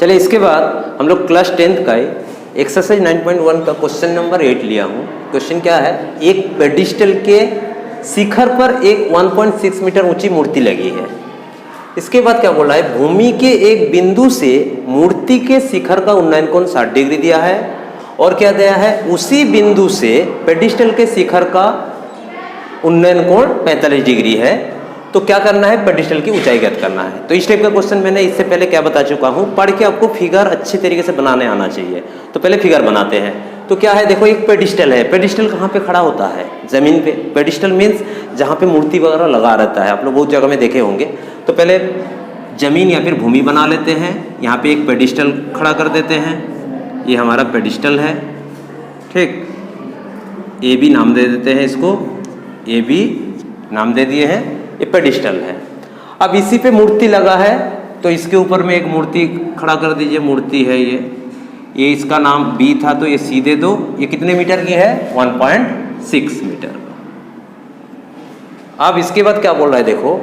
चलिए इसके बाद हम लोग क्लास 10th का एक्सरसाइज 9.1 का क्वेश्चन नंबर 8 लिया हूँ। क्वेश्चन क्या है, एक पेडिस्टल के शिखर पर एक 1.6 मीटर ऊंची मूर्ति लगी है। इसके बाद क्या बोला है, भूमि के एक बिंदु से मूर्ति के शिखर का उन्नयन कोण 60 डिग्री दिया है और क्या दिया है, उसी बिंदु से पेडिस्टल के शिखर का उन्नयन कोण 45 डिग्री है। तो क्या करना है, पेडिस्टल की ऊंचाई ज्ञात करना है। तो इस टाइप का क्वेश्चन मैंने इससे पहले क्या बता चुका हूँ, पढ़ के आपको फिगर अच्छे तरीके से बनाने आना चाहिए। तो पहले फिगर बनाते हैं। तो क्या है, देखो एक पेडिस्टल है। पेडिस्टल कहाँ पे खड़ा होता है, जमीन पे। पेडिस्टल मीन्स जहाँ पे मूर्ति वगैरह लगा रहता है, आप लोग बहुत जगह में देखे होंगे। तो पहले जमीन या फिर भूमि बना लेते हैं। यहाँ पे एक पेडिस्टल खड़ा कर देते हैं। ये हमारा पेडिस्टल है, ठीक। ए बी नाम दे देते हैं इसको, ए बी नाम दे दिए हैं, ये पेडिस्टल है। अब इसी पे मूर्ति लगा है, तो इसके ऊपर में एक मूर्ति खड़ा कर दीजिए। मूर्ति है ये इसका नाम बी था, तो ये सी दे दो। ये कितने मीटर की है, 1.6 मीटर। अब इसके बाद क्या बोल रहा है, देखो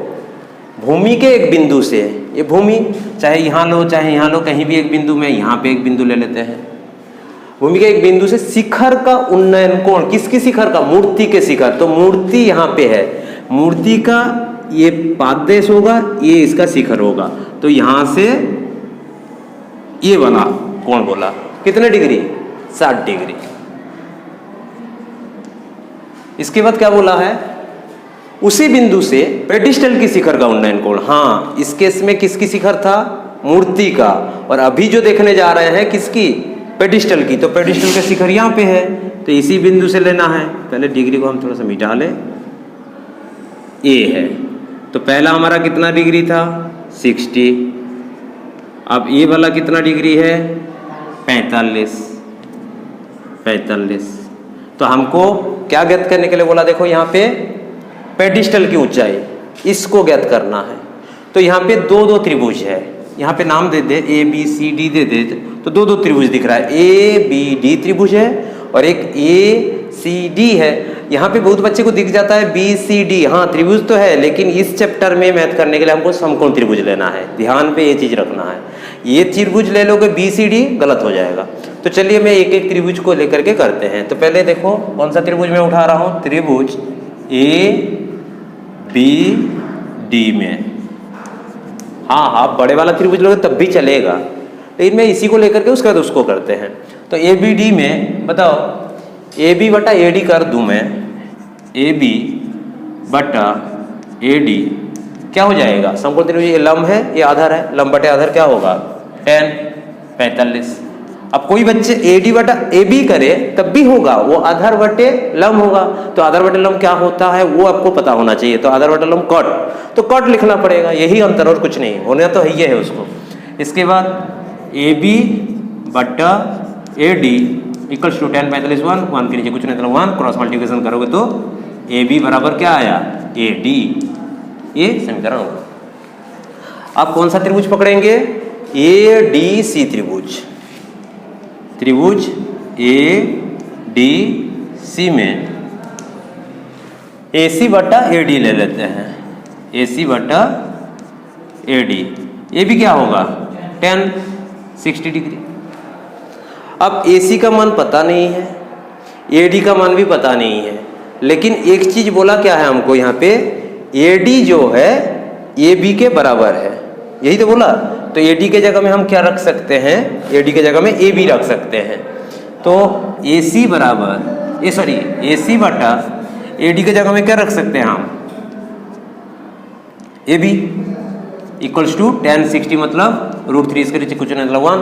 भूमि के एक बिंदु से, ये भूमि चाहे यहाँ लो चाहे यहाँ लो, कहीं भी एक बिंदु में, यहाँ पे एक बिंदु ले लेते हैं। भूमि के एक बिंदु से शिखर का उन्नयन कोण, किसकी शिखर का, मूर्ति के शिखर। तो मूर्ति यहाँ पे है, मूर्ति का ये पाददेश होगा, ये इसका शिखर होगा। तो यहां से ये वाला कोण बोला कितने डिग्री, 60 डिग्री। इसके बाद क्या बोला है, उसी बिंदु से पेडिस्टल की शिखर का उन्नयन कोण। हाँ, इस केस में किसकी शिखर था, मूर्ति का। और अभी जो देखने जा रहे हैं किसकी, पेडिस्टल की। तो पेडिस्टल का शिखर यहाँ पे है, तो इसी बिंदु से लेना है। पहले डिग्री को हम थोड़ा सा मिटा लें, ये है। तो पहला हमारा कितना डिग्री था, 60। अब ये वाला कितना डिग्री है, 45। तो हमको क्या ज्ञात करने के लिए बोला, देखो यहाँ पे पेडिस्टल की ऊंचाई, इसको ज्ञात करना है। तो यहाँ पे दो त्रिभुज है, यहाँ पे नाम दे दे ए बी सी डी दे दे। तो दो त्रिभुज दिख रहा है, ए बी डी त्रिभुज है और एक ए सी डी है। यहाँ पे बहुत बच्चे को दिख जाता है बी सी डी, हाँ त्रिभुज तो है, लेकिन इस चैप्टर में मैथ करने के लिए हमको समकोण त्रिभुज लेना है। ध्यान पे ये चीज रखना है, ये त्रिभुज ले लोगे बी सी डी गलत हो जाएगा। तो चलिए मैं एक एक त्रिभुज को लेकर के करते हैं। तो पहले देखो कौन सा त्रिभुज मैं उठा रहा हूँ, त्रिभुज ए बी डी में। हाँ आप बड़े वाला त्रिभुज लोगे तब भी चलेगा, लेकिन मैं इसी को लेकर के उसके बाद उसको करते हैं। तो ए बी डी में बताओ, ए बी बटा ए डी कर दूं मैं, ए बी बटा ए डी क्या हो जाएगा, समकोण त्रिभुज ये लंब है, ये आधार है, लंब बटे आधार क्या होगा, 10 45। अब कोई बच्चे ए डी बटा ए बी करे तब भी होगा, वो आधार बटे लंब होगा। तो आधार बटे लंब क्या होता है वो आपको पता होना चाहिए। तो आधार बटे लंब कॉट, तो कॉट लिखना पड़ेगा, यही अंतर और कुछ नहीं, होना तो है, ये है उसको। इसके बाद ए बी बटा ए डी इक्वल्स टू 10 45 1 के नीचे कुछ नहीं, मतलब 1 क्रॉस मल्टीप्लिकेशन करोगे तो ए बी बराबर क्या आया, ए डी। ये समीकरण होगा। अब कौन सा त्रिभुज पकड़ेंगे, ए डी सी त्रिभुज। त्रिभुज ए डी सी में ए सी बटा ए डी ले लेते हैं, ए सी बटा ए डी। ये भी क्या होगा 10 60 डिग्री। अब ए सी का मान पता नहीं है, ए डी का मान भी पता नहीं है, लेकिन एक चीज बोला क्या है हमको यहाँ पे, ए डी जो है ए बी के बराबर है, यही तो बोला। तो ए डी के जगह में हम क्या रख सकते हैं, ए डी के जगह में ए बी रख सकते हैं। तो ए सी बराबर ए सी बटा ए डी के जगह में क्या रख सकते हैं हम, ए बी इक्वल्स टू 10 60 मतलब √3 इसके नीचे कुछ नहीं, मतलब 1।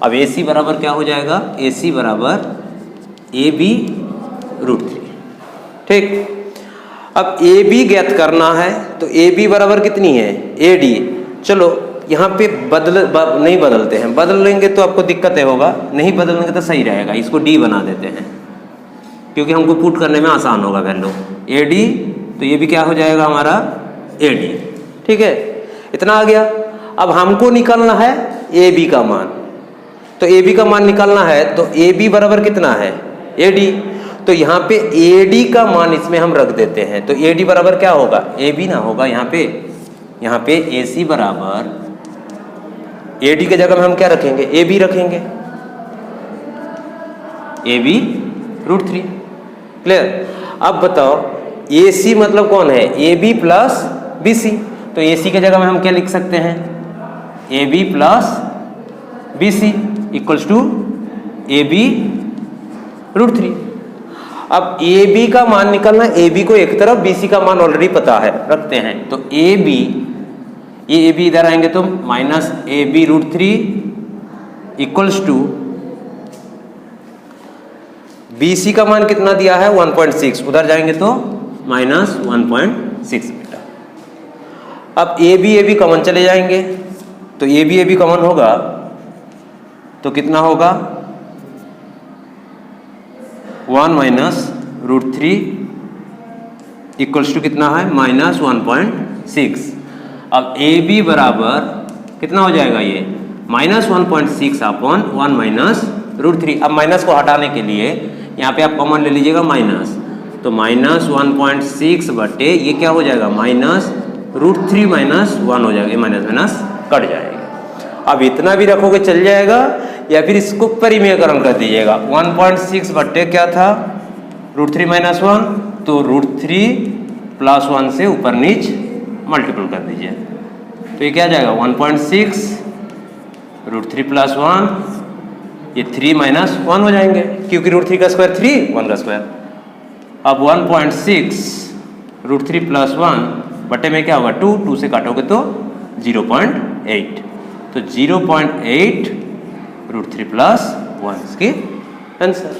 अब ए सी बराबर क्या हो जाएगा, ए सी बराबर ए बी √3, ठीक। अब ए बी ज्ञात करना है, तो ए बी बराबर कितनी है, ए डी। चलो यहाँ पे नहीं बदलते हैं, बदल लेंगे तो आपको दिक्कत होगा, नहीं बदलेंगे तो सही रहेगा। इसको डी बना देते हैं क्योंकि हमको पुट करने में आसान होगा वैल्यू, ए डी। तो ये भी क्या हो जाएगा हमारा ए डी, ठीक है। इतना आ गया। अब हमको निकालना है ए बी का मान। तो ए बी का मान निकालना है, तो ए बी बराबर कितना है, ए डी। तो यहाँ पे ए डी का मान इसमें हम रख देते हैं। तो ए डी बराबर क्या होगा, ए बी ना होगा यहाँ पे ए सी बराबर AD के जगह में हम क्या रखेंगे, AB रखेंगे, AB √3। क्लियर। अब बताओ AC मतलब कौन है, AB प्लस BC। तो AC के जगह में हम क्या लिख सकते हैं, AB plus BC equals to AB √3। अब AB का मान निकालना, AB को एक तरफ, BC का मान ऑलरेडी पता है, रखते हैं। तो AB, ये AB इधर आएंगे तो minus AB √3 equals to BC का मान कितना दिया है 1.6, उधर जाएंगे तो माइनस 1.6 बेटा। अब AB कॉमन चले जाएंगे तो AB कॉमन होगा तो कितना होगा 1 माइनस √3 इक्वल्स टू कितना है माइनस 1.6। अब AB बराबर कितना हो जाएगा, ये माइनस 1.6 अपॉन 1 माइनस √3। अब माइनस को हटाने के लिए यहाँ पे आप कॉमन ले लीजिएगा माइनस, तो माइनस 1.6 बटे ये क्या हो जाएगा माइनस √3 माइनस 1 हो जाएगा, माइनस माइनस कट जाएगा। अब इतना भी रखोगे चल जाएगा, या फिर इसको परिमेयकरण कर दीजिएगा। 1.6 बट्टे क्या था √3 माइनस 1, तो √3 प्लस 1 से ऊपर नीच मल्टीपल कर दीजिए, तो ये क्या जाएगा 1.6 √3 प्लस 1, ये 3 माइनस 1 हो जाएंगे, क्योंकि √3 का स्क्वायर 3, 1 का स्क्वायर। अब 1.6 √3 प्लस 1 बटे में क्या होगा 2, 2 से काटोगे तो 0.8, तो 0.8 √3 प्लस 1 इसके आंसर।